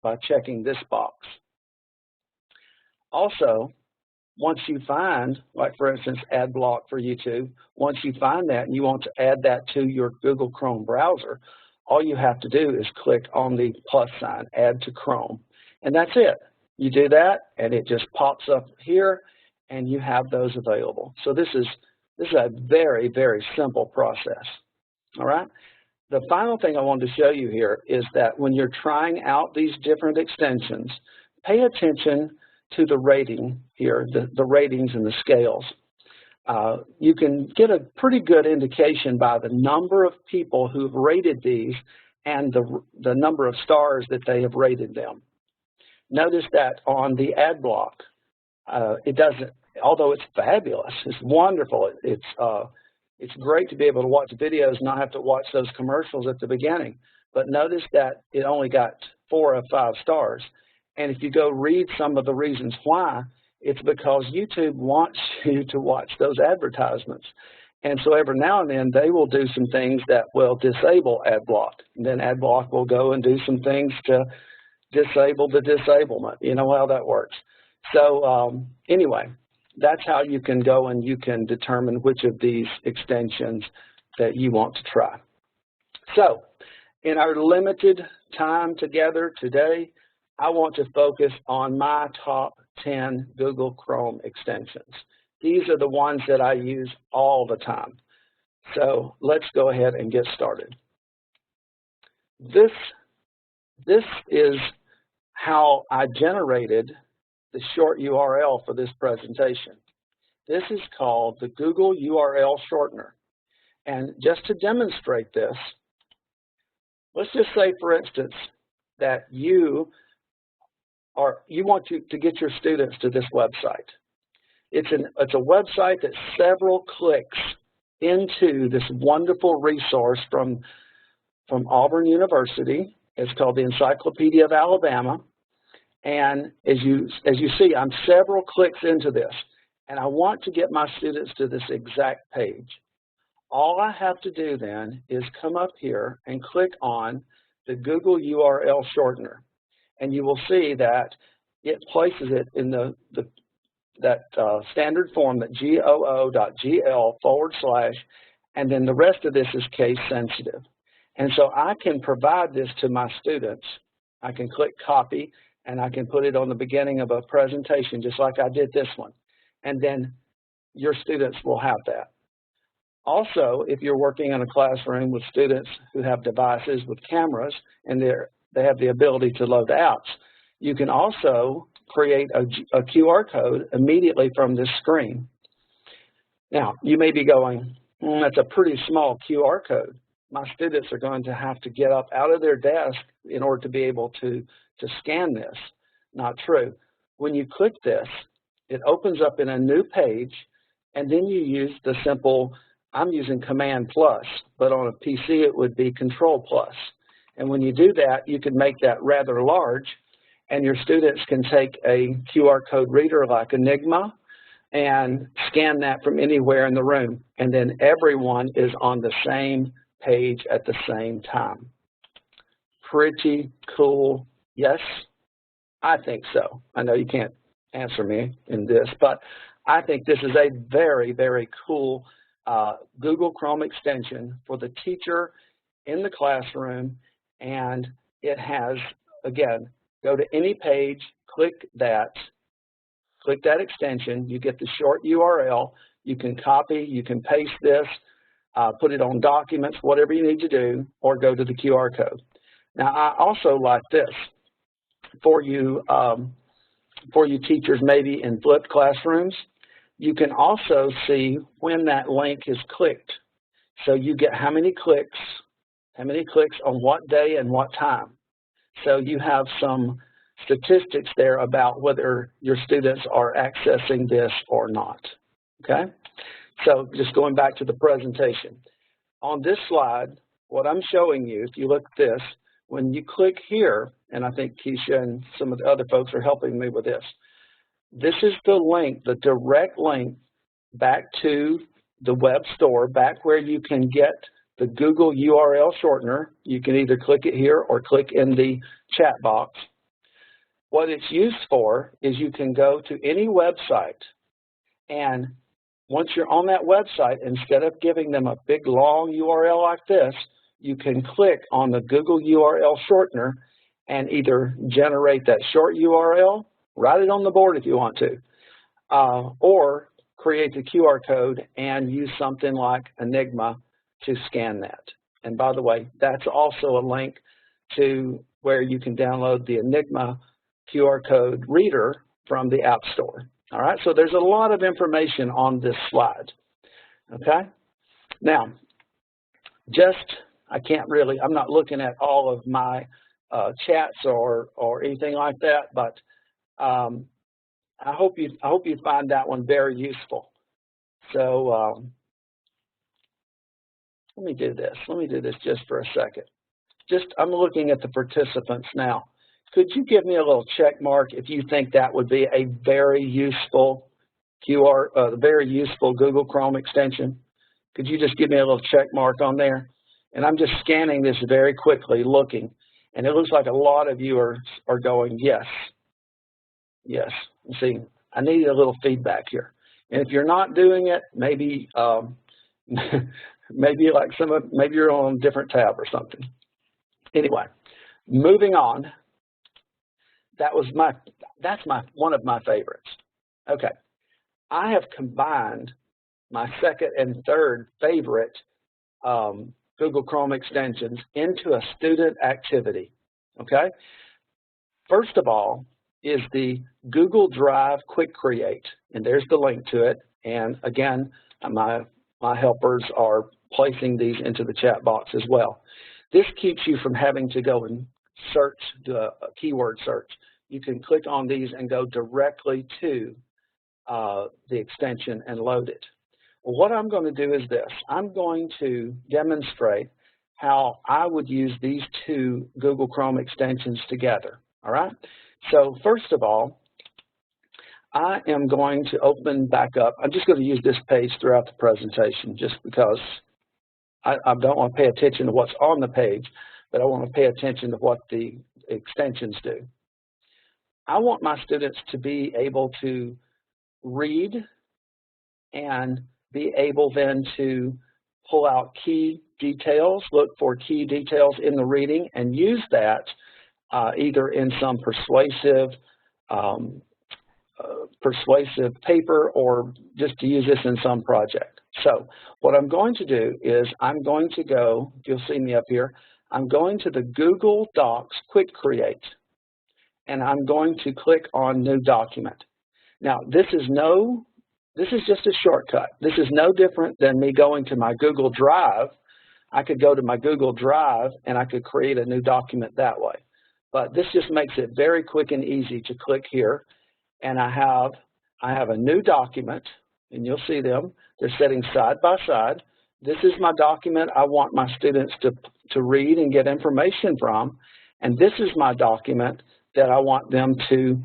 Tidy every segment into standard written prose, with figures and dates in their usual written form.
by checking this box. Also, once you find, like for instance, ad block for YouTube, once you find that and you want to add that to your Google Chrome browser, all you have to do is click on the plus sign, add to Chrome, and that's it. You do that and it just pops up here and you have those available. So this is a very, very simple process. All right. The final thing I wanted to show you here is that when you're trying out these different extensions, pay attention to the rating here, the ratings and the scales. You can get a pretty good indication by the number of people who've rated these and the number of stars that they have rated them. Notice that on the ad block, it doesn't, although it's fabulous, it's wonderful, it's great to be able to watch videos and not have to watch those commercials at the beginning. But notice that it only got 4 of 5 stars. And if you go read some of the reasons why, it's because YouTube wants you to watch those advertisements. And so every now and then they will do some things that will disable ad block. And then ad block will go and do some things to disable the disablement. You know how that works. So anyway, that's how you can go and you can determine which of these extensions that you want to try. So in our limited time together today, I want to focus on my top 10 Google Chrome extensions. These are the ones that I use all the time. So let's go ahead and get started. This is how I generated the short URL for this presentation. This is called the Google URL Shortener. And just to demonstrate this, let's just say, for instance, that you want to get your students to this website. It's a website that's several clicks into this wonderful resource from Auburn University. It's called the Encyclopedia of Alabama. And as you see, I'm several clicks into this, and I want to get my students to this exact page. All I have to do then is come up here and click on the Google URL Shortener, and you will see that it places it in that standard form, that goo.gl/, and then the rest of this is case sensitive. And so I can provide this to my students. I can click copy, and I can put it on the beginning of a presentation just like I did this one. And then your students will have that. Also, if you're working in a classroom with students who have devices with cameras and they have the ability to load apps, you can also create a QR code immediately from this screen. Now, you may be going, that's a pretty small QR code. My students are going to have to get up out of their desk in order to be able to scan this. Not true. When you click this, it opens up in a new page, and then you use the simple, I'm using Command+, but on a PC it would be Control+. And when you do that, you can make that rather large, and your students can take a QR code reader like Enigma and scan that from anywhere in the room, and then everyone is on the same page at the same time. Pretty cool. Yes, I think so. I know you can't answer me in this, but I think this is a very, very cool Google Chrome extension for the teacher in the classroom, and it has, again, go to any page, click that extension, you get the short URL, you can copy, you can paste this, put it on documents, whatever you need to do, or go to the QR code. Now, I also like this for you teachers maybe in flipped classrooms. You can also see when that link is clicked. So you get how many clicks on what day and what time. So you have some statistics there about whether your students are accessing this or not, okay? So just going back to the presentation. On this slide, what I'm showing you, if you look at this, when you click here, and I think Keisha and some of the other folks are helping me with this, this is the link, the direct link back to the web store, back where you can get the Google URL Shortener. You can either click it here or click in the chat box, What it's used for is you can go to any website, and once you're on that website, instead of giving them a big long URL like this, you can click on the Google URL shortener and either generate that short URL, write it on the board if you want to, or create the QR code and use something like Enigma to scan that. And by the way, that's also a link to where you can download the Enigma QR code reader from the App Store. All right, so there's a lot of information on this slide. Okay, now, I'm not looking at all of my chats or anything like that, but I hope you find that one very useful. So let me do this. Let me do this just for a second. I'm looking at the participants now. Could you give me a little check mark if you think that would be a very useful very useful Google Chrome extension? Could you just give me a little check mark on there? And I'm just scanning this very quickly, looking, and it looks like a lot of you are going, yes, yes. See, I need a little feedback here. And if you're not doing it, maybe maybe you're on a different tab or something. Anyway, moving on. That's one of my favorites. Okay, I have combined my second and third favorite Google Chrome extensions into a student activity. Okay, first of all is the Google Drive Quick Create, and there's the link to it. And again, my helpers are placing these into the chat box as well. This keeps you from having to go and search, do a keyword search. You can click on these and go directly to the extension and load it. Well, what I'm going to do is this. I'm going to demonstrate how I would use these two Google Chrome extensions together. All right? So first of all, I am going to open back up. I'm just going to use this page throughout the presentation just because I don't want to pay attention to what's on the page, but I want to pay attention to what the extensions do. I want my students to be able to read and be able then to pull out key details, look for key details in the reading, and use that either in some persuasive paper or just to use this in some project. So what I'm going to do is I'm going to go, you'll see me up here, I'm going to the Google Docs Quick Create, and I'm going to click on New Document. Now this is just a shortcut. This is no different than me going to my Google Drive. I could go to my Google Drive and I could create a new document that way. But this just makes it very quick and easy to click here, and I have a new document, and you'll see them. They're sitting side by side. This is my document I want my students to read and get information from, and this is my document that I want them to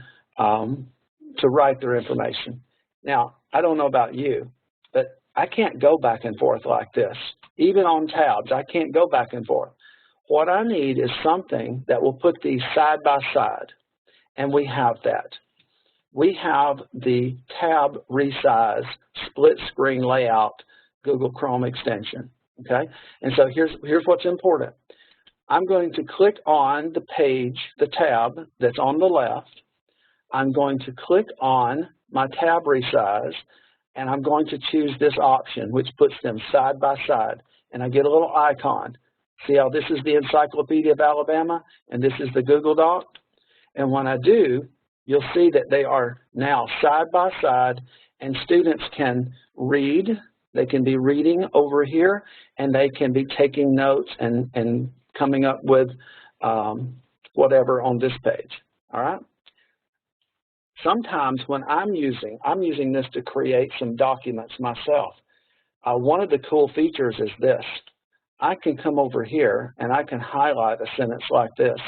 write their information. Now, I don't know about you, but I can't go back and forth like this. Even on tabs, I can't go back and forth. What I need is something that will put these side by side, and we have that. We have the tab resize split screen layout Google Chrome extension, okay? And so here's what's important. I'm going to click on the page, the tab that's on the left. I'm going to click on my tab resize, and I'm going to choose this option, which puts them side by side, and I get a little icon. See how this is the Encyclopedia of Alabama, and this is the Google Doc? And when I do, you'll see that they are now side by side, and students can read. They can be reading over here, and they can be taking notes and coming up with whatever on this page, all right? Sometimes when I'm using this to create some documents myself. One of the cool features is this. I can come over here and I can highlight a sentence like this.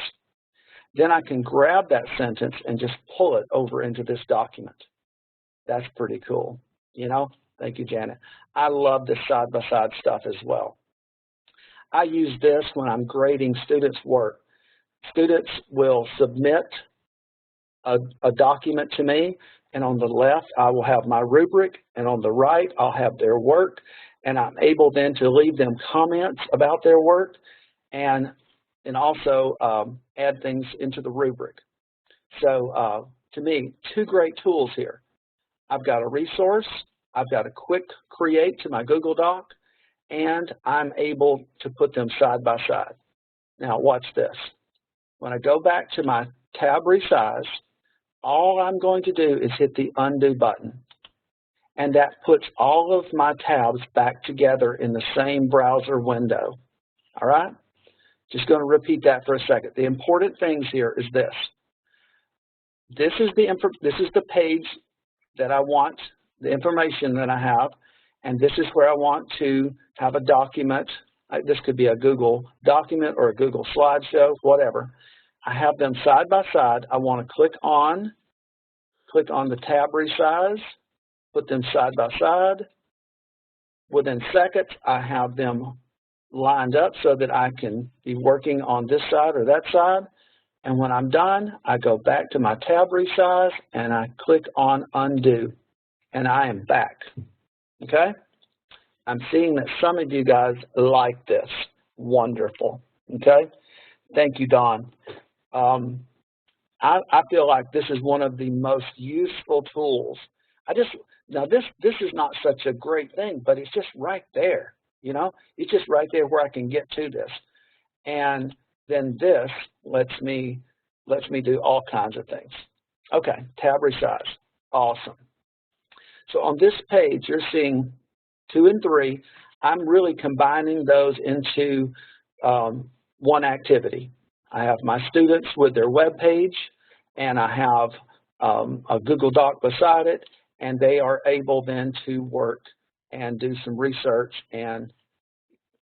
Then I can grab that sentence and just pull it over into this document. That's pretty cool, you know? Thank you, Janet. I love this side-by-side stuff as well. I use this when I'm grading students' work. Students will submit a document to me, and on the left I will have my rubric, and on the right I'll have their work, and I'm able then to leave them comments about their work and also add things into the rubric. So to me, two great tools here. I've got a resource, I've got a quick create to my Google Doc, and I'm able to put them side by side. Now watch this. When I go back to my tab resize, all I'm going to do is hit the undo button. And that puts all of my tabs back together in the same browser window. All right? Just going to repeat that for a second. The important things here is this. This is the page that I want, the information that I have, and this is where I want to have a document. This could be a Google document or a Google slideshow, whatever. I have them side by side. I want to click on the tab resize, put them side by side. Within seconds, I have them lined up so that I can be working on this side or that side. And when I'm done, I go back to my tab resize and I click on undo, and I am back. Okay? I'm seeing that some of you guys like this. Wonderful. Okay? Thank you, Don. I feel like this is one of the most useful tools. Now this is not such a great thing, but it's just right there. You know, it's just right there where I can get to this. And then this lets me do all kinds of things. Okay, tab resize. Awesome. So on this page, you're seeing 2 and 3. I'm really combining those into one activity. I have my students with their web page, and I have a Google Doc beside it, and they are able then to work and do some research, and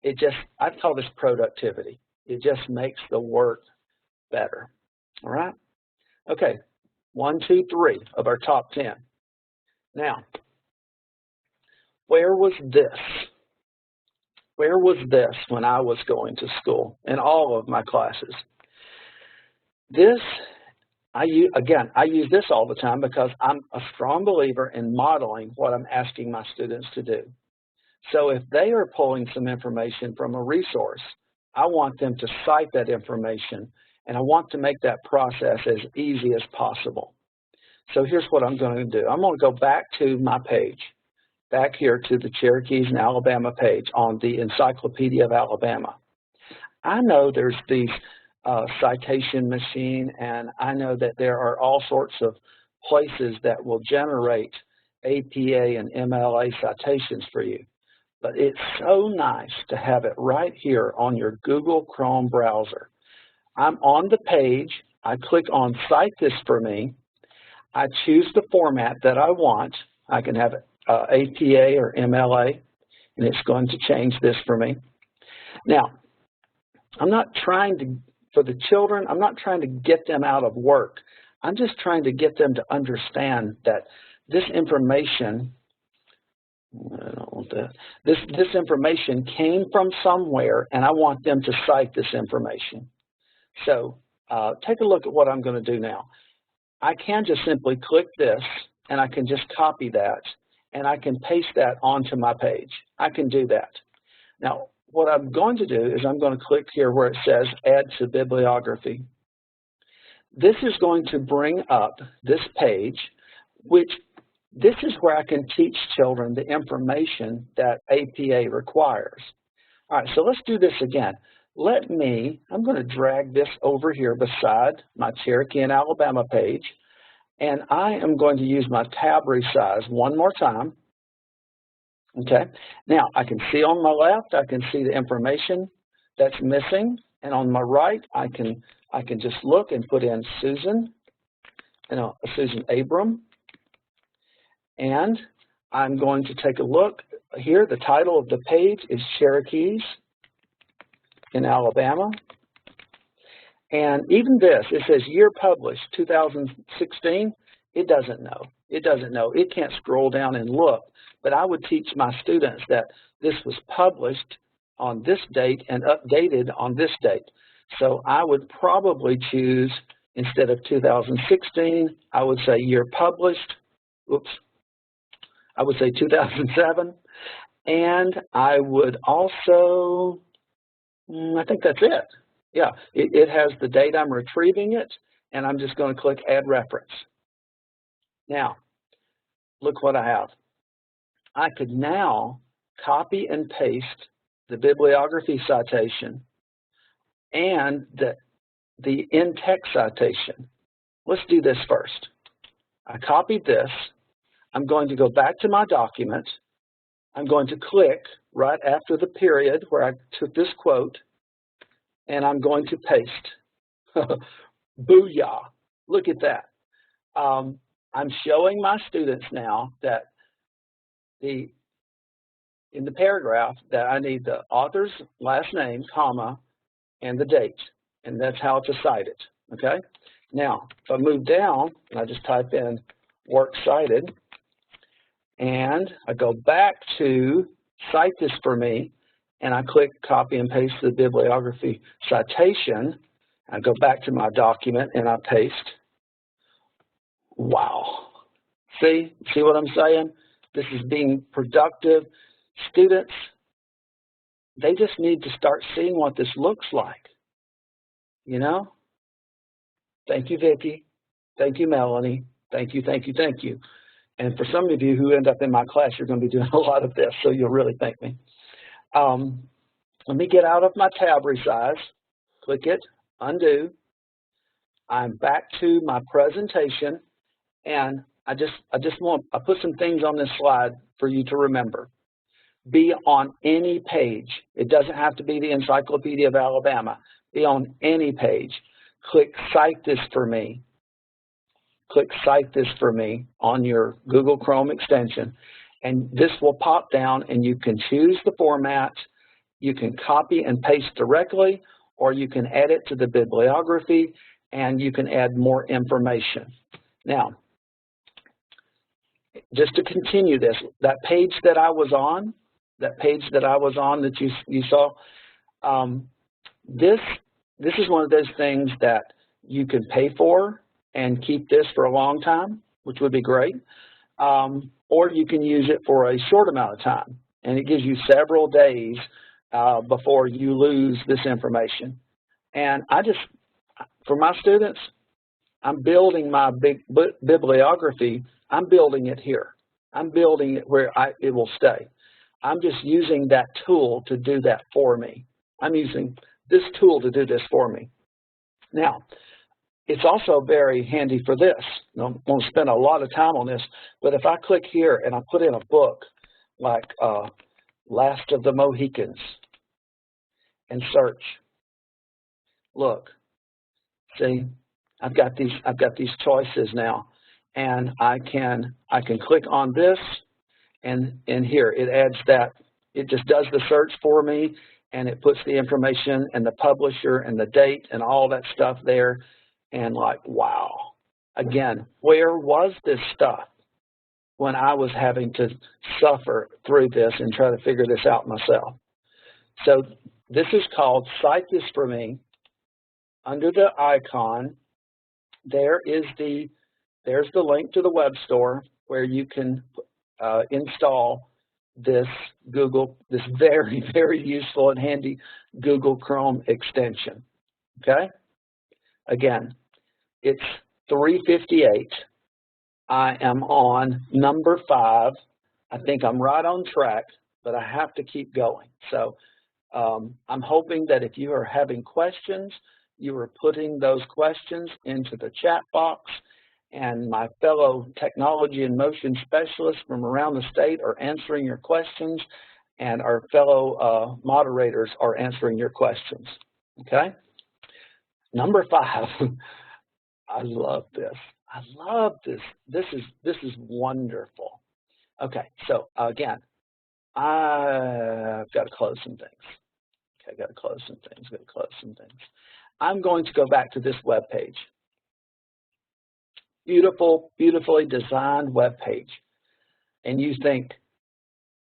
I call this productivity. It just makes the work better. All right? Okay, 1, 2, 3 of our top 10. Now, where was this? Where was this when I was going to school in all of my classes? This, I use this all the time because I'm a strong believer in modeling what I'm asking my students to do. So if they are pulling some information from a resource, I want them to cite that information, and I want to make that process as easy as possible. So here's what I'm going to do. I'm going to go back to my page, back here to the Cherokees and Alabama page on the Encyclopedia of Alabama. I know there's these citation machine, and I know that there are all sorts of places that will generate APA and MLA citations for you. But it's so nice to have it right here on your Google Chrome browser. I'm on the page. I click on Cite This for Me. I choose the format that I want. I can have APA or MLA, and it's going to change this for me. Now, I'm not trying to, for the children, I'm not trying to get them out of work. I'm just trying to get them to understand that this information, I don't want that. This information came from somewhere, and I want them to cite this information. So take a look at what I'm going to do now. I can just simply click this, and I can just copy that, and I can paste that onto my page. I can do that. Now, what I'm going to do is I'm going to click here where it says Add to Bibliography. This is going to bring up this page, which this is where I can teach children the information that APA requires. All right, so let's do this again. I'm going to drag this over here beside my Cherokee and Alabama page, and I am going to use my tab resize one more time. Okay, now I can see on my left, I can see the information that's missing, and on my right, I can just look and put in Susan, Susan Abram, and I'm going to take a look here. The title of the page is Cherokees in Alabama, and even this, it says year published 2016. It doesn't know. It doesn't know. It can't scroll down and look. But I would teach my students that this was published on this date and updated on this date. So I would probably choose Instead of 2016, I would say year published. Oops. I would say 2007. And I would also, I think that's it. Yeah, it has the date I'm retrieving it, and I'm just going to click Add Reference. Now, look what I have. I could now copy and paste the bibliography citation and the in-text citation. Let's do this first. I copied this. I'm going to go back to my document. I'm going to click right after the period where I took this quote, and I'm going to paste. Booyah! Look at that. I'm showing my students now that in the paragraph that I need the author's last name, comma, and the date, and that's how to cite it, okay? Now, if I move down, and I just type in works cited, and I go back to cite this for me, and I click copy and paste the bibliography citation. I go back to my document and I paste. Wow. See what I'm saying? This is being productive. Students, they just need to start seeing what this looks like. You know? Thank you, Vicki. Thank you, Melanie. Thank you, thank you, thank you. And for some of you who end up in my class, you're going to be doing a lot of this, so you'll really thank me. Let me get out of my tab resize, click it, undo. I'm back to my presentation, and I put some things on this slide for you to remember. Be on any page. It doesn't have to be the Encyclopedia of Alabama. Be on any page. Click Cite This for me. Click Cite This for me on your Google Chrome extension, and this will pop down, and you can choose the format. You can copy and paste directly, or you can add it to the bibliography, and you can add more information. Now, just to continue this, that page that I was on, that you saw, this is one of those things that you can pay for and keep this for a long time, which would be great, or you can use it for a short amount of time, and it gives you several days before you lose this information. And for my students, I'm building my big bibliography. I'm building it here. I'm building it where it will stay. I'm just using that tool to do that for me. I'm using this tool to do this for me. Now, it's also very handy for this. I won't spend a lot of time on this, but if I click here and I put in a book like Last of the Mohicans and search, look, see, I've got these choices now, and I can click on this, and here it adds that. It just does the search for me, and it puts the information and the publisher and the date and all that stuff there. And like, wow. Again, where was this stuff when I was having to suffer through this and try to figure this out myself? So this is called Cite This for Me. Under the icon, there's the link to the web store where you can install this very, very useful and handy Google Chrome extension. Okay? Again, it's 3:58. I am on number 5. I think I'm right on track, but I have to keep going. So I'm hoping that if you are having questions, you are putting those questions into the chat box, and my fellow technology and motion specialists from around the state are answering your questions, and our fellow moderators are answering your questions. Okay? Number 5, I love this. I love this. This is wonderful. Okay, so again, I've got to close some things. Okay, I've got to close some things. I'm going to go back to this web page. Beautiful, beautifully designed web page. And you think,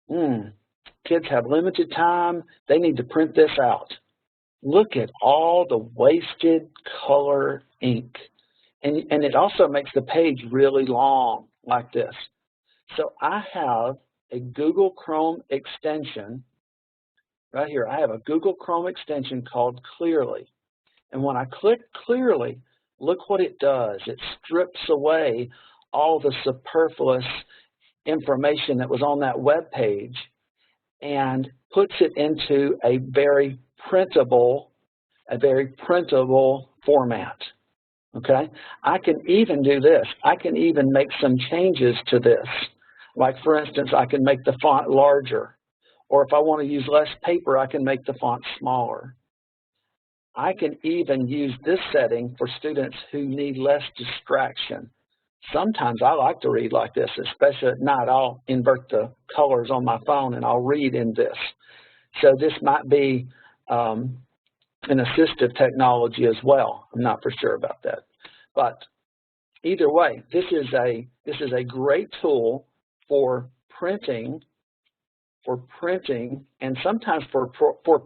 kids have limited time. They need to print this out. Look at all the wasted color ink And it also makes the page really long like this. So I have a Google Chrome extension right here. I have a Google Chrome extension called Clearly. And when I click Clearly, look what it does. It strips away all the superfluous information that was on that web page and puts it into a very printable format. Okay? I can even do this. I can even make some changes to this. Like, for instance, I can make the font larger. Or if I want to use less paper, I can make the font smaller. I can even use this setting for students who need less distraction. Sometimes I like to read like this, especially at night. I'll invert the colors on my phone and I'll read in this. So this might be an assistive technology as well. I'm not for sure about that. But either way, this is a great tool for printing and sometimes for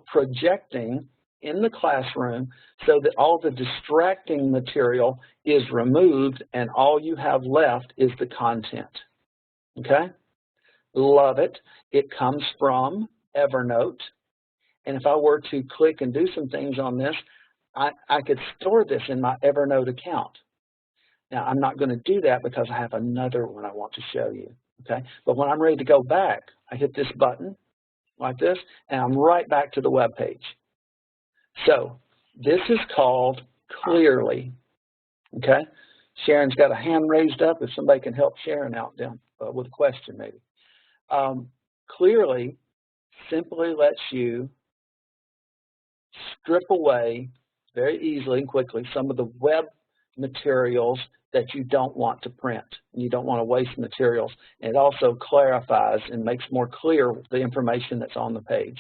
projecting in the classroom so that all the distracting material is removed and all you have left is the content. Okay? Love it. It comes from Evernote. And if I were to click and do some things on this, I could store this in my Evernote account. Now, I'm not going to do that because I have another one I want to show you. Okay? But when I'm ready to go back, I hit this button like this, and I'm right back to the web page. So this is called Clearly. Okay? Sharon's got a hand raised up. If somebody can help Sharon out down with a question maybe. Clearly simply lets you strip away very easily and quickly some of the web materials that you don't want to print. You don't want to waste materials. And it also clarifies and makes more clear the information that's on the page.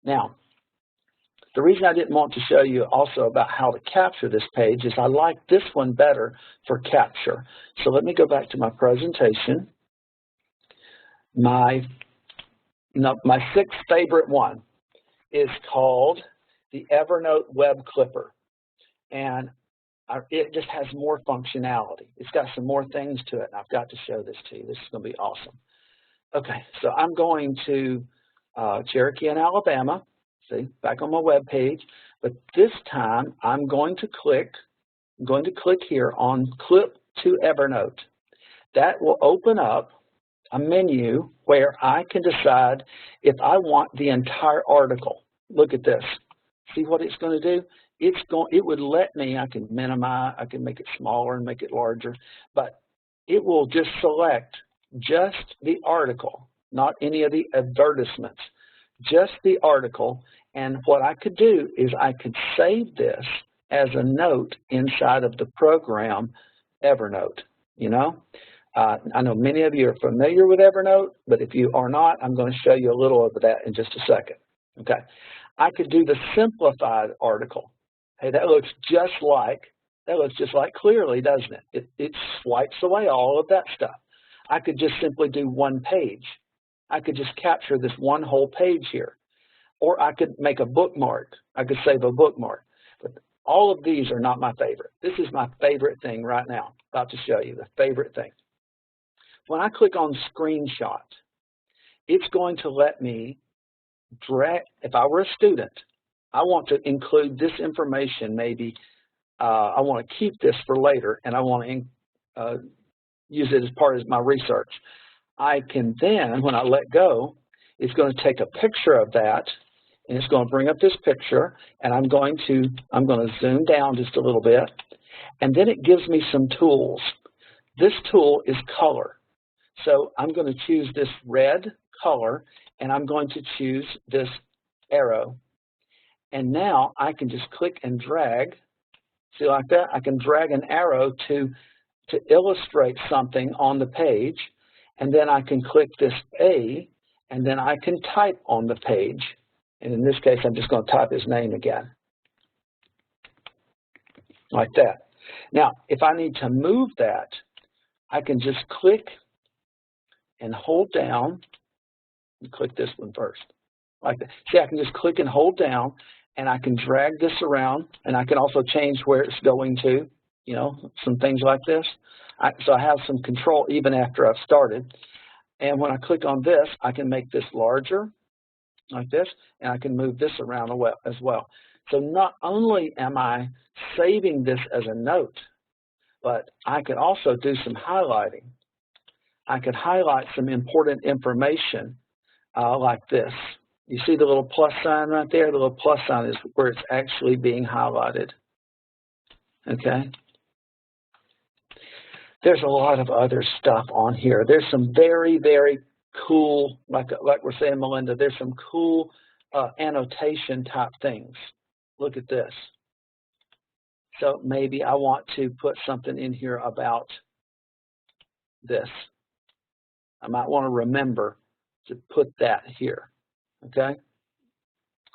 Now, the reason I didn't want to show you also about how to capture this page is I like this one better for capture. So let me go back to my presentation. My sixth favorite one is called the Evernote Web Clipper. And it just has more functionality. It's got some more things to it, and I've got to show this to you. This is going to be awesome. Okay, so I'm going to Cherokee in Alabama. See, back on my web page. But this time, I'm going to click here on Clip to Evernote. That will open up a menu where I can decide if I want the entire article. Look at this. See what it's going to do? It would let me, I can minimize, I can make it smaller and make it larger, but it will just select just the article, not any of the advertisements, just the article. And what I could do is I could save this as a note inside of the program Evernote, you know. I know many of you are familiar with Evernote, but if you are not, I'm going to show you a little of that in just a second. Okay. I could do the simplified article. Hey, that looks just like Clearly, doesn't it? It swipes away all of that stuff. I could just simply do one page. I could just capture this one whole page here. Or I could make a bookmark. I could save a bookmark. But all of these are not my favorite. This is my favorite thing right now. About to show you the favorite thing. When I click on Screenshot, it's going to let me drag. If I were a student, I want to include this information maybe. I want to keep this for later, and I want to use it as part of my research. I can then, when I let go, it's going to take a picture of that, and it's going to bring up this picture, and I'm going to zoom down just a little bit, and then it gives me some tools. This tool is color. So I'm going to choose this red color, and I'm going to choose this arrow. And now I can just click and drag. See, like that? I can drag an arrow to illustrate something on the page, and then I can click this A, and then I can type on the page. And in this case, I'm just going to type his name again, like that. Now, if I need to move that, I can just click and hold down. Click this one first, like that. See, I can just click and hold down, and I can drag this around, and I can also change where it's going to. you know, some things like this. So I have some control even after I've started. And when I click on this, I can make this larger like this, and I can move this around as well. So not only am I saving this as a note, but I could also do some highlighting. I could highlight some important information like this. You see the little plus sign right there? The little plus sign is where it's actually being highlighted. Okay? There's a lot of other stuff on here. There's some very, very cool, like we're saying, Melinda, there's some cool annotation type things. Look at this. So maybe I want to put something in here about this. I might want to remember to put that here, okay?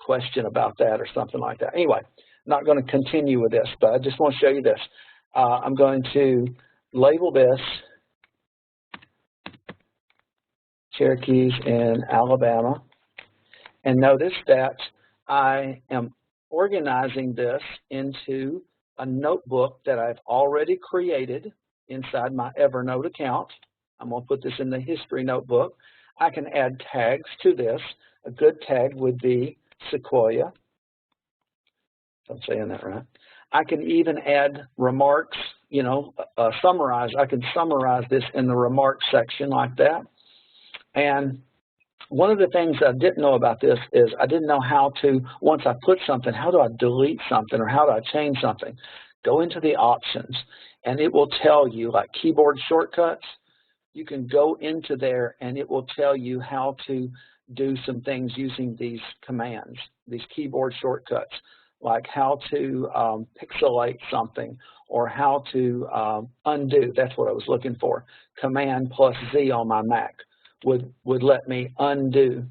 Question about that or something like that. Anyway, I'm not going to continue with this, but I just want to show you this. I'm going to label this Cherokees in Alabama, and notice that I am organizing this into a notebook that I've already created inside my Evernote account. I'm going to put this in the history notebook. I can add tags to this. A good tag would be Sequoia, if I'm saying that right. I can even add remarks, you know, summarize. I can summarize this in the remarks section like that. And one of the things I didn't know about this is I didn't know how to, once I put something, how do I delete something or how do I change something? Go into the options and it will tell you, like keyboard shortcuts, you can go into there and it will tell you how to do some things using these commands, these keyboard shortcuts, like how to pixelate something or how to undo. That's what I was looking for. Command plus Z on my Mac would let me undo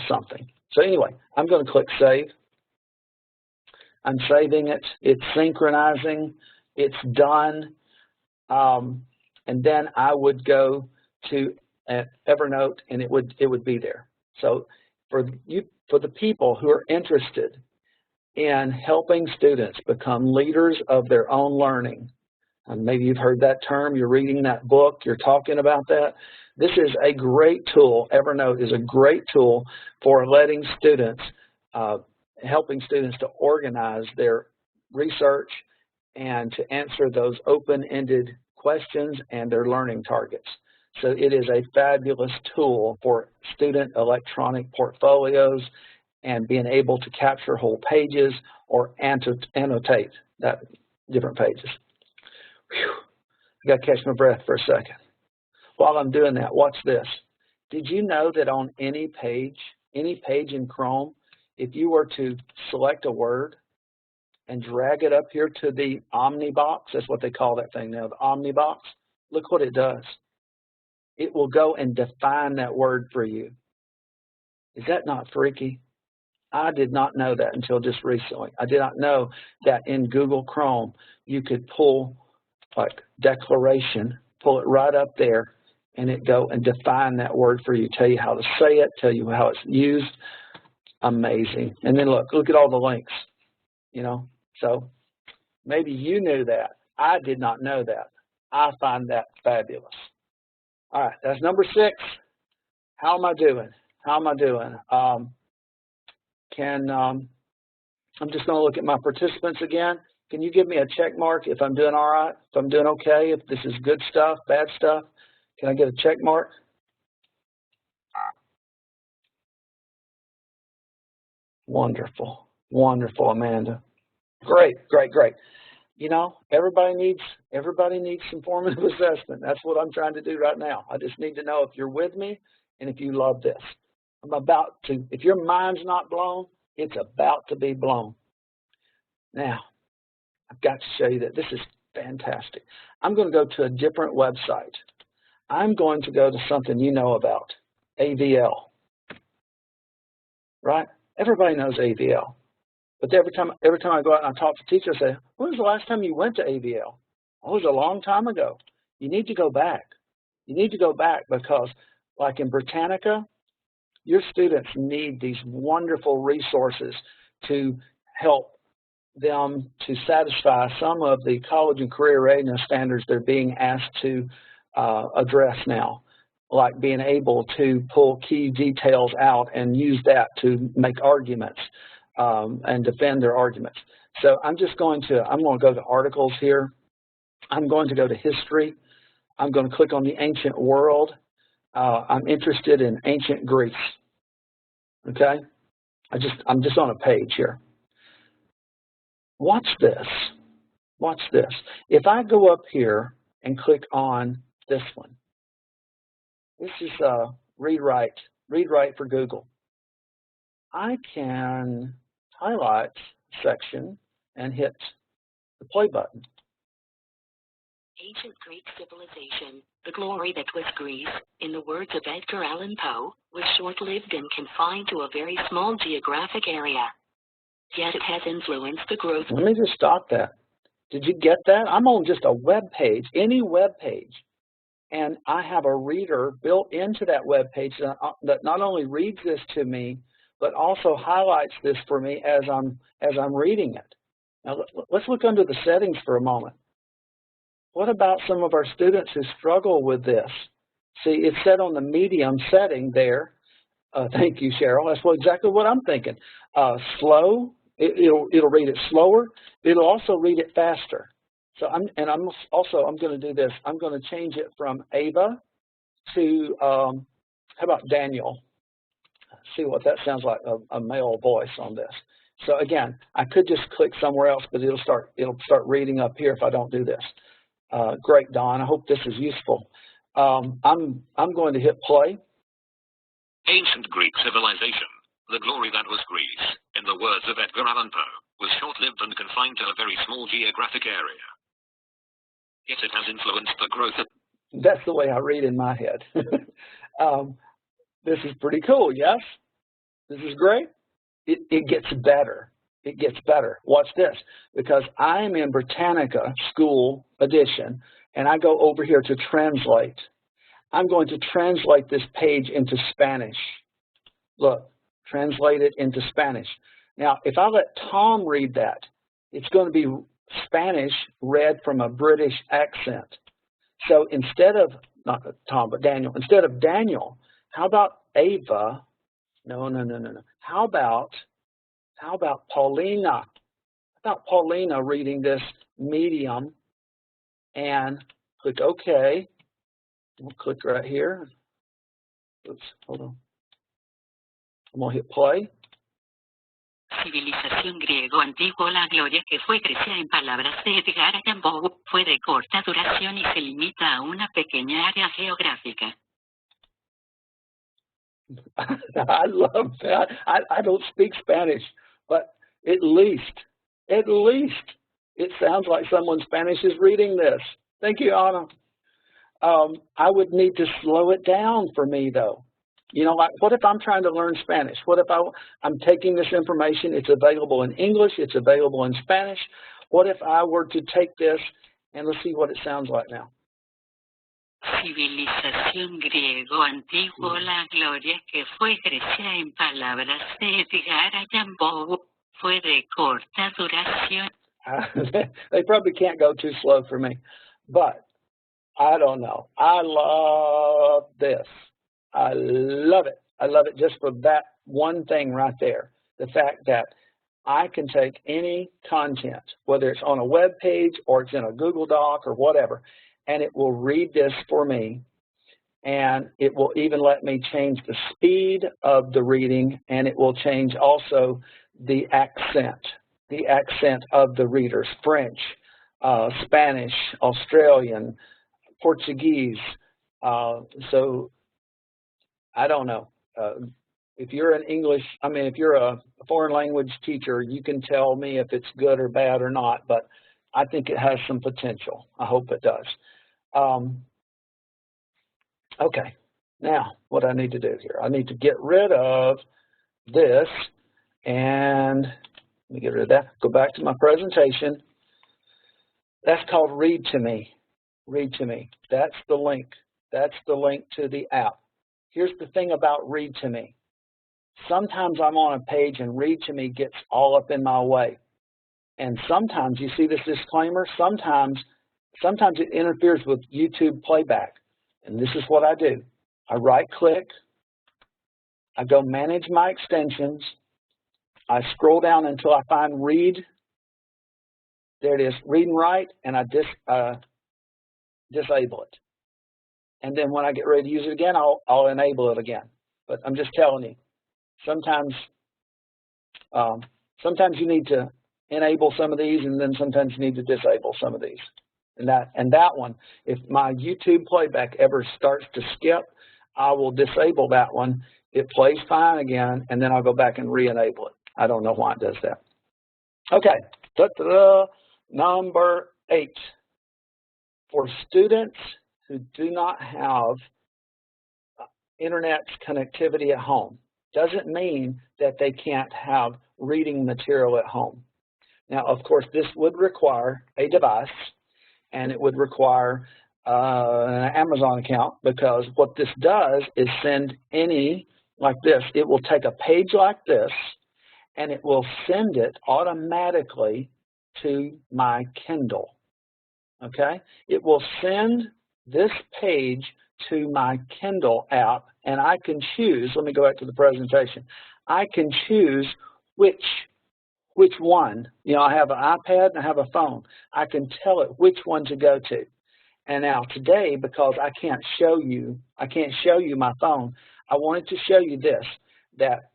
something. So anyway, I'm going to click Save. I'm saving it. It's synchronizing. It's done. And then I would go to Evernote, and it would be there. So for the people who are interested in helping students become leaders of their own learning, and maybe you've heard that term, you're reading that book, you're talking about that. This is a great tool. Evernote is a great tool for letting students, helping students to organize their research and to answer those open-ended questions and their learning targets. So it is a fabulous tool for student electronic portfolios and being able to capture whole pages or annotate that different pages. Whew. I got to catch my breath for a second. While I'm doing that, watch this. Did you know that on any page in Chrome, if you were to select a word and drag it up here to the Omni box, that's what they call that thing now, the Omni box, look what it does. It will go and define that word for you. Is that not freaky? I did not know that until just recently. I did not know that in Google Chrome, you could pull like declaration, pull it right up there, and it go and define that word for you, tell you how to say it, tell you how it's used. Amazing. And then look at all the links, you know. So maybe you knew that. I did not know that. I find that fabulous. All right, that's number 6. How am I doing? How am I doing? I'm just going to look at my participants again. Can you give me a check mark if I'm doing all right, if I'm doing okay, if this is good stuff, bad stuff? Can I get a check mark? Wonderful. Wonderful, Amanda. Great, great, great. You know, everybody needs some formative assessment. That's what I'm trying to do right now. I just need to know if you're with me and if you love this. I'm about to, if your mind's not blown, it's about to be blown. Now, I've got to show you that this is fantastic. I'm going to go to a different website. I'm going to go to something you know about, AVL, right? Everybody knows AVL. But every time I go out and I talk to teachers, I say, when was the last time you went to AVL? Oh, it was a long time ago. You need to go back. You need to go back because, like in Britannica, your students need these wonderful resources to help them to satisfy some of the college and career readiness standards they're being asked to address now, like being able to pull key details out and use that to make arguments and defend their arguments. So I'm going to go to articles here. I'm going to go to history. I'm going to click on the ancient world. I'm interested in ancient Greece. Okay, I'm just on a page here. Watch this. Watch this. If I go up here and click on this one, this is read write for Google. I can highlight section and hit the play button. Ancient Greek civilization, the glory that was Greece, in the words of Edgar Allan Poe, was short-lived and confined to a very small geographic area. Yet it has influenced the growth. Let me just stop that. Did you get that? I'm on just a web page, any web page, and I have a reader built into that web page that not only reads this to me, but also highlights this for me as I'm reading it. Now let's look under the settings for a moment. What about some of our students who struggle with this? See, it's set on the medium setting there. Thank you, Cheryl. That's exactly what I'm thinking. Slow. It'll read it slower. It'll also read it faster. So I'm going to do this. I'm going to change it from Ava to how about Daniel? See what that sounds like, a male voice on this. So again, I could just click somewhere else, but it'll start reading up here if I don't do this. Great, Don. I hope this is useful. I'm going to hit play. Ancient Greek civilization, the glory that was Greece, in the words of Edgar Allan Poe, was short-lived and confined to a very small geographic area. Yet it has influenced the growth of... That's the way I read in my head. This is pretty cool, yes? This is great. It gets better. It gets better. Watch this, because I'm in Britannica School Edition, and I go over here to translate. I'm going to translate this page into Spanish. Look, translate it into Spanish. Now, if I let Tom read that, it's going to be Spanish read from a British accent. So instead of, not Tom, but Daniel, instead of Daniel, how about Ava? No. How about Paulina? How about Paulina reading this medium and click OK. We'll click right here. Oops, hold on. I'm going to hit play. Civilización griego antiguo, la gloria que fue crecida en palabras de Edgar Allan Poe, fue de corta duración y se limita a una pequeña área geográfica. I love that. I don't speak Spanish, but at least it sounds like someone Spanish is reading this. Thank you, Anna. I would need to slow it down for me, though. You know, like, what if I'm trying to learn Spanish? What if I'm taking this information, it's available in English, it's available in Spanish. What if I were to take this, and let's see what it sounds like now. Civilización griego antiguo, la gloria que fue crecida en palabras de Edgar Allan Poe, fue de corta duración. They probably can't go too slow for me, but I don't know. I love this. I love it. I love it just for that one thing right there. The fact that I can take any content, whether it's on a web page or it's in a Google Doc or whatever, and it will read this for me, and it will even let me change the speed of the reading, and it will change also the accent of the readers, French, Spanish, Australian, Portuguese. So I don't know. If you're an if you're a foreign language teacher, you can tell me if it's good or bad or not, but I think it has some potential. I hope it does. Okay, now what I need to do here, I need to get rid of this, and let me get rid of that. Go back to my presentation. That's called Read to Me. Read to Me. That's the link. That's the link to the app. Here's the thing about Read to Me. Sometimes I'm on a page and Read to Me gets all up in my way. And sometimes, you see this disclaimer, sometimes it interferes with YouTube playback. And this is what I do. I right-click, I go manage my extensions, I scroll down until I find read. There it is, read and write, and I disable it. And then when I get ready to use it again, I'll enable it again. But I'm just telling you, sometimes you need to enable some of these, and then sometimes you need to disable some of these. And that one, if my YouTube playback ever starts to skip, I will disable that one. It plays fine again, and then I'll go back and re-enable it. I don't know why it does that. Okay, number 8. For students who do not have internet connectivity at home, doesn't mean that they can't have reading material at home. Now, of course, this would require a device, and it would require an Amazon account, because what this does is send any, like this, it will take a page like this, and it will send it automatically to my Kindle, okay? It will send this page to my Kindle app, and I can choose, let me go back to the presentation, I can choose which one. You know, I have an iPad and I have a phone. I can tell it which one to go to. And now today, because I can't show you my phone, I wanted to show you this, that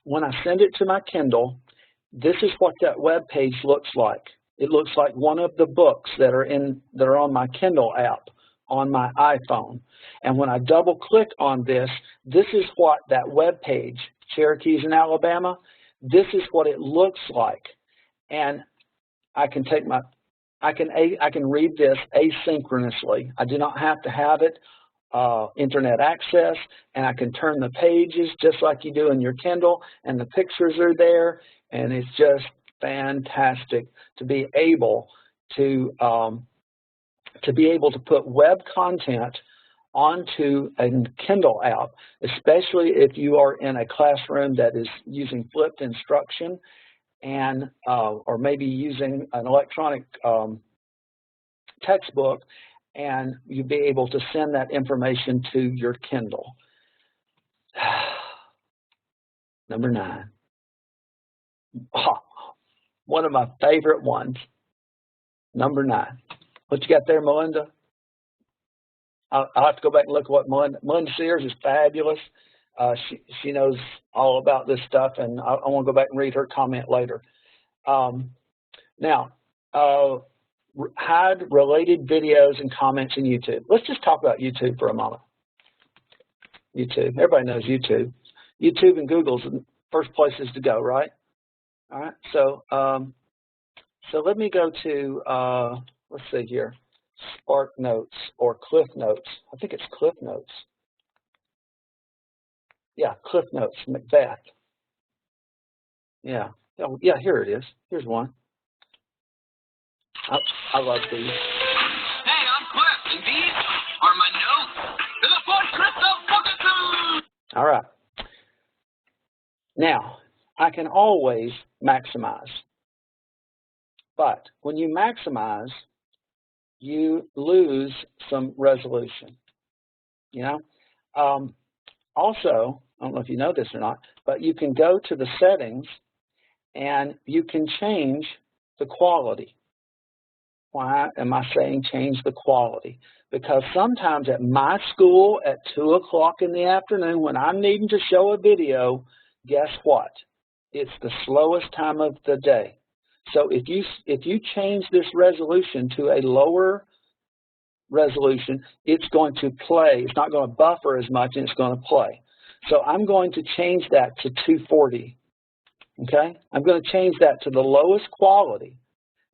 when I send it to my Kindle, this is what that web page looks like. It looks like one of the books that are on my Kindle app on my iPhone. And when I double click on this, this is what that web page, Cherokees in Alabama, this is what it looks like. And I can take I can read this asynchronously. I do not have to have it internet access, and I can turn the pages just like you do in your Kindle, and the pictures are there, and it's just fantastic to be able to put web content onto a Kindle app, especially if you are in a classroom that is using flipped instruction, and or maybe using an electronic textbook, and you'll be able to send that information to your Kindle. Number 9. Oh, one of my favorite ones. Number 9. What you got there, Melinda? I'll have to go back and look at what Melinda Sears is fabulous. She knows all about this stuff, and I want to go back and read her comment later. Now, hide related videos and comments in YouTube. Let's just talk about YouTube for a moment. YouTube, everybody knows YouTube. YouTube and Google's the first places to go, right? All right, so let me go to, let's see here, Spark Notes or Cliff Notes. I think it's Cliff Notes. Yeah, Cliff Notes, Macbeth. Yeah, here it is. Here's one. I love these. Hey, I'm Cliff, and these are my notes to the fortress of Buckatoo! All right. Now, I can always maximize. But when you maximize, you lose some resolution. You know? Also, I don't know if you know this or not, but you can go to the settings and you can change the quality. Why am I saying change the quality? Because sometimes at my school at 2 o'clock in the afternoon when I'm needing to show a video, guess what? It's the slowest time of the day. So if you change this resolution to a lower resolution, it's going to play. It's not going to buffer as much, and it's going to play. So I'm going to change that to 240. Okay? I'm going to change that to the lowest quality.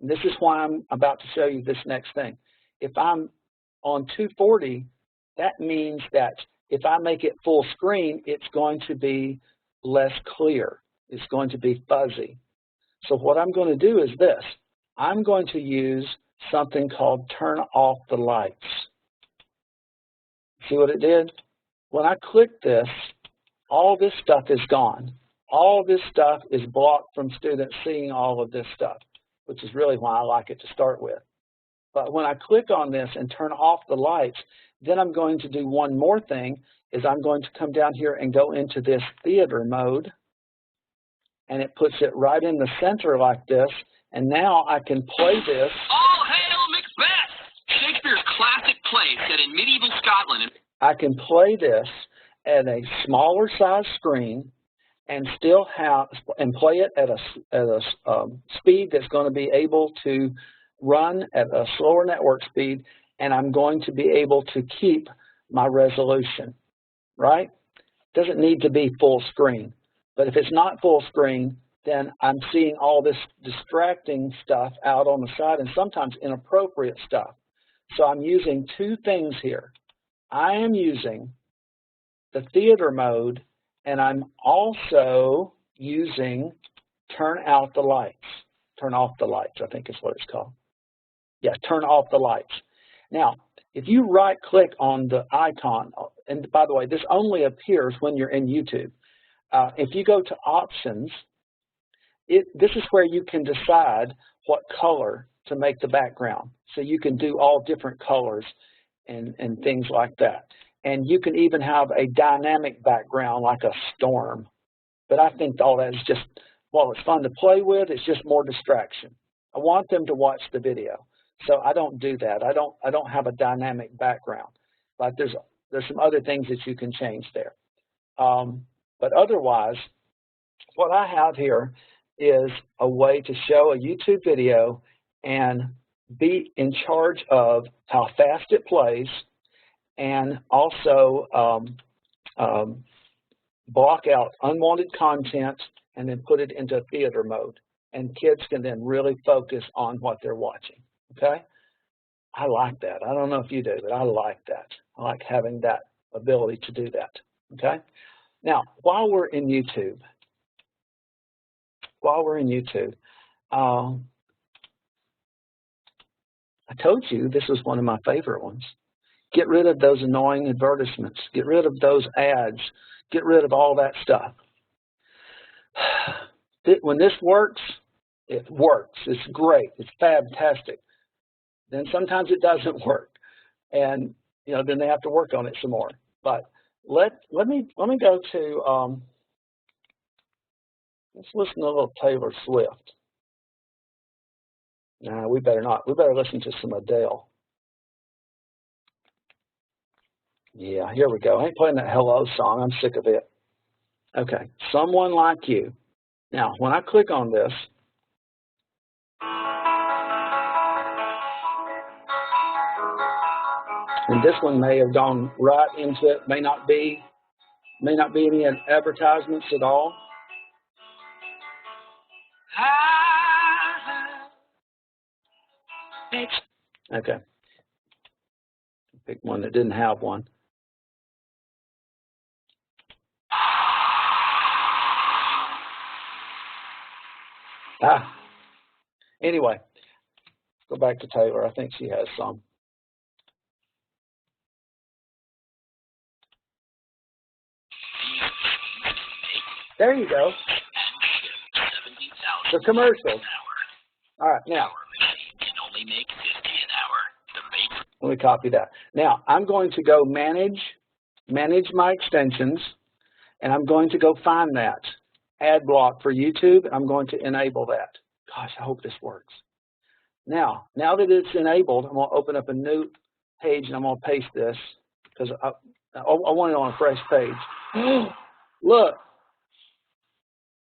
And this is why I'm about to show you this next thing. If I'm on 240, that means that if I make it full screen, it's going to be less clear. It's going to be fuzzy. So what I'm going to do is this. I'm going to use something called turn off the lights. See what it did? When I click this, all this stuff is gone. All this stuff is blocked from students seeing all of this stuff. which is really why I like it to start with. But when I click on this and turn off the lights, then I'm going to do one more thing, is I'm going to come down here and go into this theater mode, and it puts it right in the center like this, and now I can play this. All hail Macbeth! Shakespeare's classic play set in medieval Scotland. I can play this at a smaller size screen and still have, and play it at a speed that's going to be able to run at a slower network speed, and I'm going to be able to keep my resolution, right? Doesn't need to be full screen, but if it's not full screen, then I'm seeing all this distracting stuff out on the side and sometimes inappropriate stuff. So I'm using two things here. I am using the theater mode, and I'm also using turn out the lights. Turn off the lights, I think is what it's called. Yeah, turn off the lights. Now, if you right-click on the icon, and by the way, this only appears when you're in YouTube. If you go to Options, this is where you can decide what color to make the background. So you can do all different colors and things like that. And you can even have a dynamic background like a storm. But I think all that is just, while it's fun to play with, it's just more distraction. I want them to watch the video. So I don't do that. I don't have a dynamic background. But there's some other things that you can change there. But otherwise, what I have here is a way to show a YouTube video and be in charge of how fast it plays, and also block out unwanted content and then put it into theater mode. And kids can then really focus on what they're watching, okay? I like that. I don't know if you do, but I like that. I like having that ability to do that, okay? Now, while we're in YouTube, I told you this was one of my favorite ones. Get rid of those annoying advertisements. Get rid of those ads. Get rid of all that stuff. When this works, it works. It's great. It's fantastic. Then sometimes it doesn't work, and then they have to work on it some more. But let me go to let's listen to a little Taylor Swift. Nah, we better not. We better listen to some Adele. Yeah, here we go. I ain't playing that Hello song. I'm sick of it. Okay, Someone Like You. Now, when I click on this, and this one may have gone right into it, may not be any advertisements at all. Okay. Pick one that didn't have one. Anyway, go back to Taylor. I think she has some. There you go. The commercials. All right, now. Let me copy that. Now, I'm going to go manage my extensions, and I'm going to go find that ad block for YouTube. I'm going to enable that. Gosh, I hope this works. Now that it's enabled, I'm going to open up a new page, and I'm going to paste this because I want it on a fresh page. Look,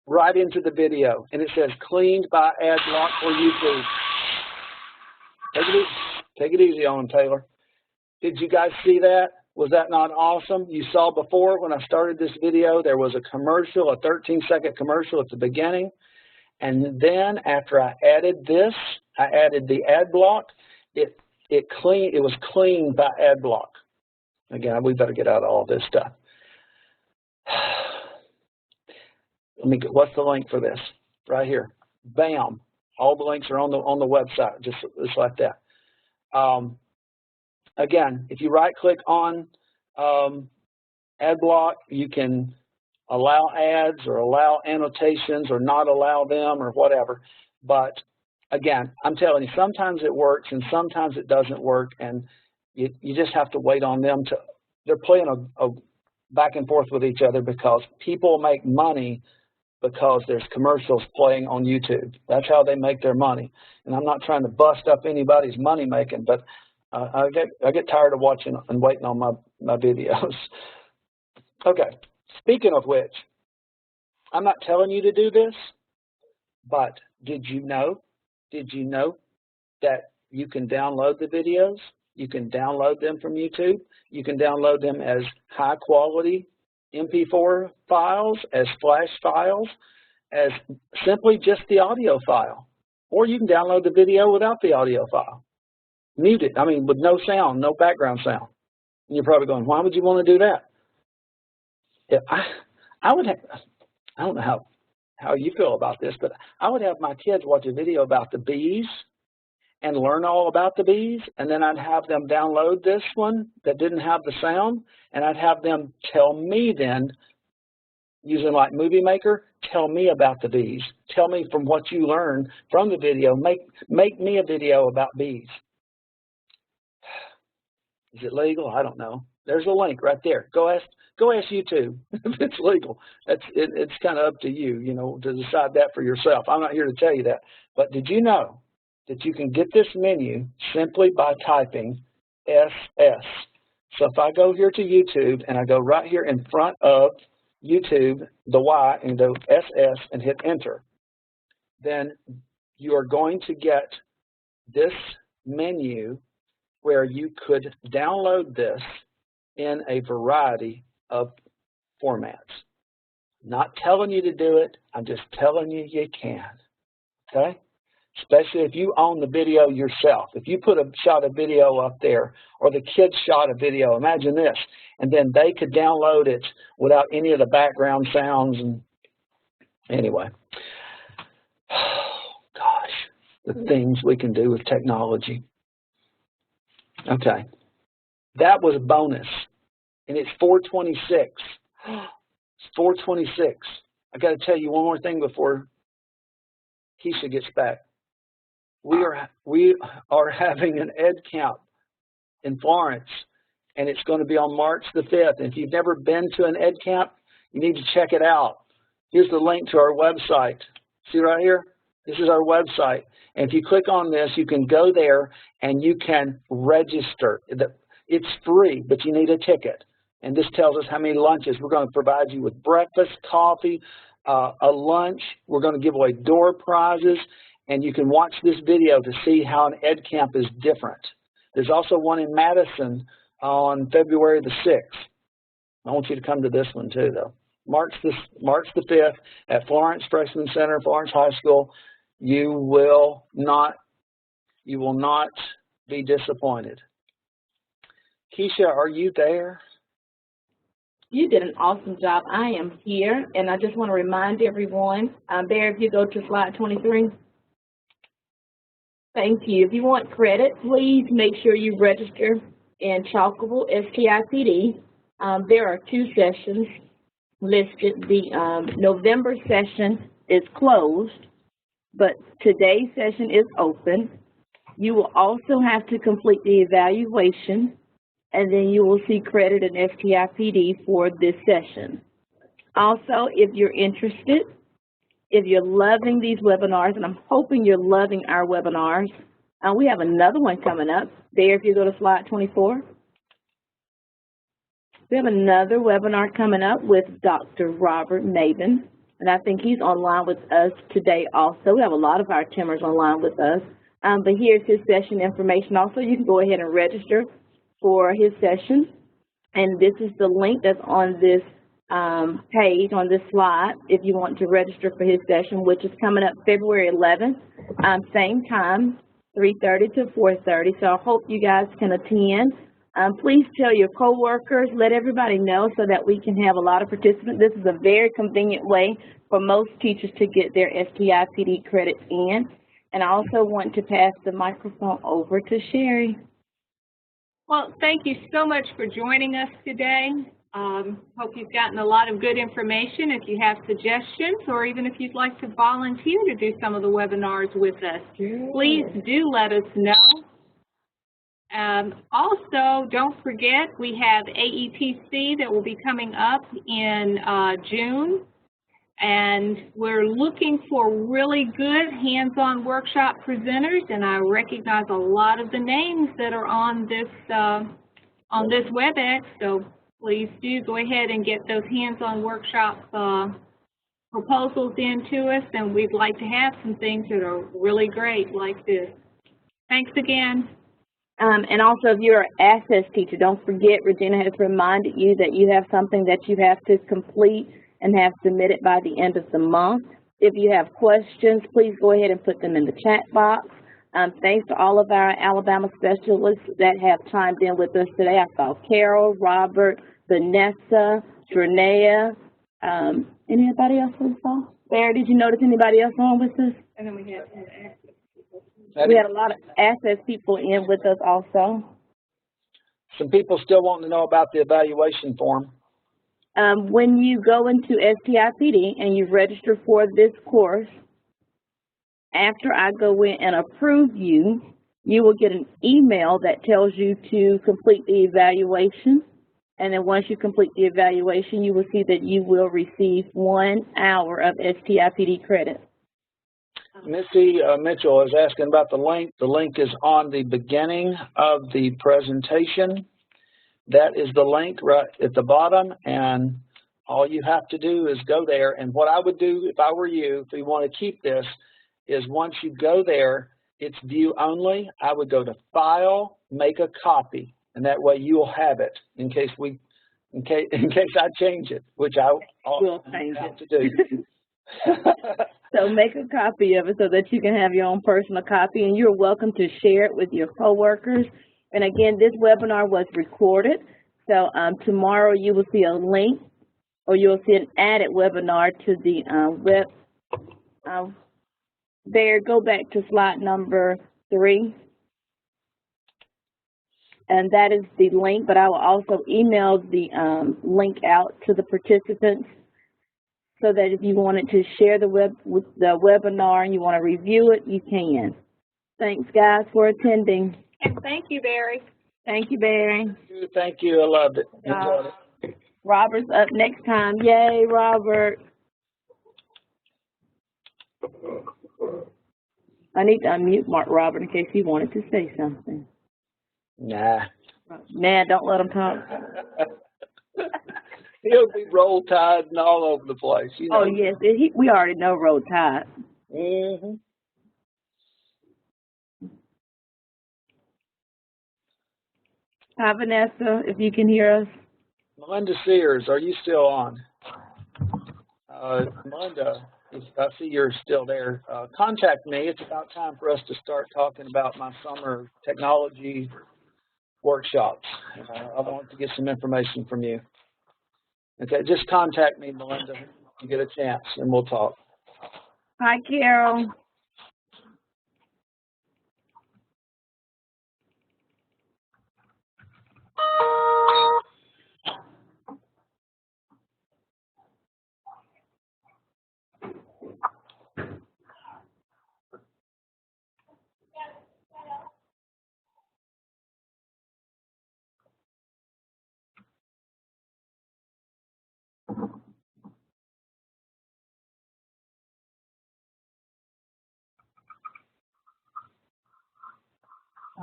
right into the video, and it says cleaned by ad block for YouTube. Take it easy on them, Taylor. Did you guys see that? Was that not awesome? You saw before when I started this video, there was a commercial, a 13-second commercial at the beginning. And then after I added this, I added the ad block. It was cleaned by ad block. Again, we better get out of all this stuff. What's the link for this? Right here. Bam. All the links are on the website, just like that. Again, if you right-click on ad block, you can allow ads or allow annotations or not allow them or whatever. But again, I'm telling you, sometimes it works and sometimes it doesn't work, and you just have to wait on them to, they're playing a back and forth with each other because people make money because there's commercials playing on YouTube. That's how they make their money. And I'm not trying to bust up anybody's money making, but I get tired of watching and waiting on my videos. Okay, speaking of which, I'm not telling you to do this, but did you know that you can download the videos? You can download them from YouTube. You can download them as high quality MP4 files, as flash files, as simply just the audio file. Or you can download the video without the audio file. Mute it, I mean with no sound, no background sound. And you're probably going, why would you want to do that? Yeah, I would have, I don't know how you feel about this, but I would have my kids watch a video about the bees and learn all about the bees, and then I'd have them download this one that didn't have the sound, and I'd have them tell me then, using like Movie Maker, tell me about the bees. Tell me from what you learned from the video. Make me a video about bees. Is it legal? I don't know. There's a link right there. Go ask YouTube if it's legal. It's kind of up to you, you know, to decide that for yourself. I'm not here to tell you that. But did you know that you can get this menu simply by typing SS? So if I go here to YouTube and I go right here in front of YouTube, the Y, and go SS and hit enter, then you are going to get this menu where you could download this in a variety of formats. Not telling you to do it, I'm just telling you you can, okay? Especially if you own the video yourself. If you shot a video up there, or the kids shot a video, imagine this, and then they could download it without any of the background sounds. And anyway, gosh, the things we can do with technology. Okay, that was a bonus, and it's 4:26. It's 4:26. I got to tell you one more thing before Keisha gets back. We are having an Ed Camp in Florence, and it's going to be on March the 5th. And if you've never been to an Ed Camp, you need to check it out. Here's the link to our website. See right here? This is our website. And if you click on this, you can go there and you can register. It's free, but you need a ticket. And this tells us how many lunches. We're going to provide you with breakfast, coffee, a lunch. We're going to give away door prizes. And you can watch this video to see how an Ed Camp is different. There's also one in Madison on February the 6th. I want you to come to this one too, though. March the 5th at Florence Freshman Center, Florence High School. You will not be disappointed. Keisha, are you there? You did an awesome job. I am here, and I just want to remind everyone, Bear, if you go to slide 23. Thank you. If you want credit, please make sure you register in Chalkable STIPD. There are 2 sessions listed. The November session is closed, but today's session is open. You will also have to complete the evaluation, and then you will see credit in STIPD for this session. Also, if you're interested, if you're loving these webinars, and I'm hoping you're loving our webinars, we have another one coming up. There, if you go to slide 24. We have another webinar coming up with Dr. Robert Maven, and I think he's online with us today also. We have a lot of our TIMers online with us, but here's his session information. Also, you can go ahead and register for his session, and this is the link that's on this page, on this slide, if you want to register for his session, which is coming up February 11th, same time, 3:30 to 4:30. So I hope you guys can attend. Please tell your coworkers, let everybody know so that we can have a lot of participants. This is a very convenient way for most teachers to get their STIPD credits in. And I also want to pass the microphone over to Sherry. Well, thank you so much for joining us today. Hope you've gotten a lot of good information. If you have suggestions or even if you'd like to volunteer to do some of the webinars with us, please do let us know. Also, don't forget we have AETC that will be coming up in June, and we're looking for really good hands-on workshop presenters, and I recognize a lot of the names that are on this WebEx, so please do go ahead and get those hands-on workshop proposals in to us, and we'd like to have some things that are really great like this. Thanks again. And also, if you're an access teacher, don't forget Regina has reminded you that you have something that you have to complete and have submitted by the end of the month. If you have questions, please go ahead and put them in the chat box. Thanks to all of our Alabama specialists that have chimed in with us today. I saw Carol, Robert, Vanessa, Drenea. Anybody else we saw? Barry, did you notice anybody else on with us? And then we had access. We had a lot of access people in with us also. Some people still wanting to know about the evaluation form. When you go into STIPD and you register for this course, after I go in and approve you, you will get an email that tells you to complete the evaluation. And then once you complete the evaluation, you will see that you will receive 1 hour of STIPD credit. Missy Mitchell is asking about the link. The link is on the beginning of the presentation. That is the link right at the bottom, and all you have to do is go there. And what I would do if I were you, if you want to keep this, is once you go there, it's view only. I would go to File, Make a Copy, and that way you will have it in case I change it, which I will have to do. So make a copy of it so that you can have your own personal copy, and you're welcome to share it with your coworkers. And again, this webinar was recorded, so tomorrow you will see a link, or you'll see an added webinar to the there, go back to slide number 3. And that is the link, but I will also email the link out to the participants so that if you wanted to share the webinar and you want to review it, you can. Thanks, guys, for attending. And thank you, Barry. Thank you, Barry. Thank you. I loved it. Enjoyed it. Robert's up next time. Yay, Robert. I need to unmute Robert in case he wanted to say something. Nah. Nah, don't let him talk. He'll be Roll Tide and all over the place. You know. Oh, yes. We already know Roll Tide. Mm-hmm. Hi, Vanessa, if you can hear us. Melinda Sears, are you still on? Melinda, I see you're still there. Contact me. It's about time for us to start talking about my summer technology workshops. I want to get some information from you. Okay, just contact me, Melinda, when you get a chance, and we'll talk. Hi, Carol.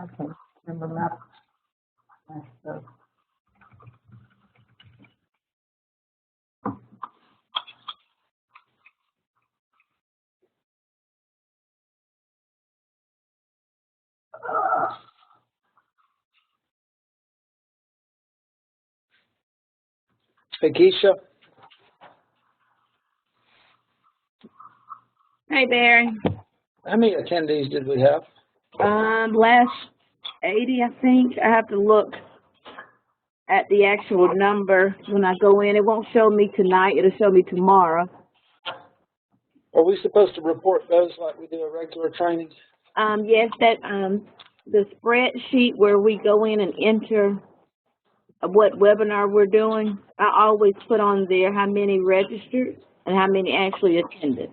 Okay, remember that. Hey, Keisha. Hey, Barry. How many attendees did we have? Last 80, I think. I have to look at the actual number when I go in. It won't show me tonight. It'll show me tomorrow. Are we supposed to report those like we do a regular training? Yes, that the spreadsheet where we go in and enter what webinar we're doing, I always put on there how many registered and how many actually attended.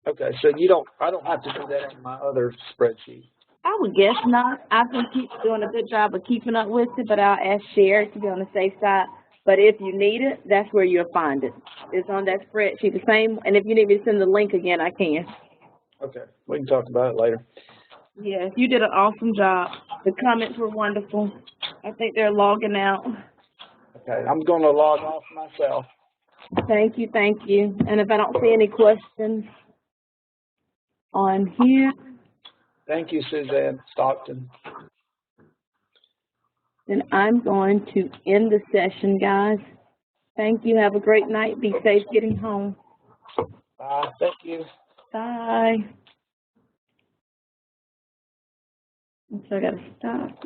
Okay, so I don't have to do that in my other spreadsheet. I would guess not. I've been doing a good job of keeping up with it, but I'll ask Sherry to be on the safe side. But if you need it, that's where you'll find it. It's on that spreadsheet, the same. And if you need me to send the link again, I can. Okay, we can talk about it later. Yes, you did an awesome job. The comments were wonderful. I think they're logging out. Okay, I'm going to log off myself. Thank you, thank you. And if I don't see any questions on here. Thank you, Suzanne Stockton. Then I'm going to end the session, guys. Thank you. Have a great night. Be safe getting home. Bye. Thank you. Bye. So I got to stop.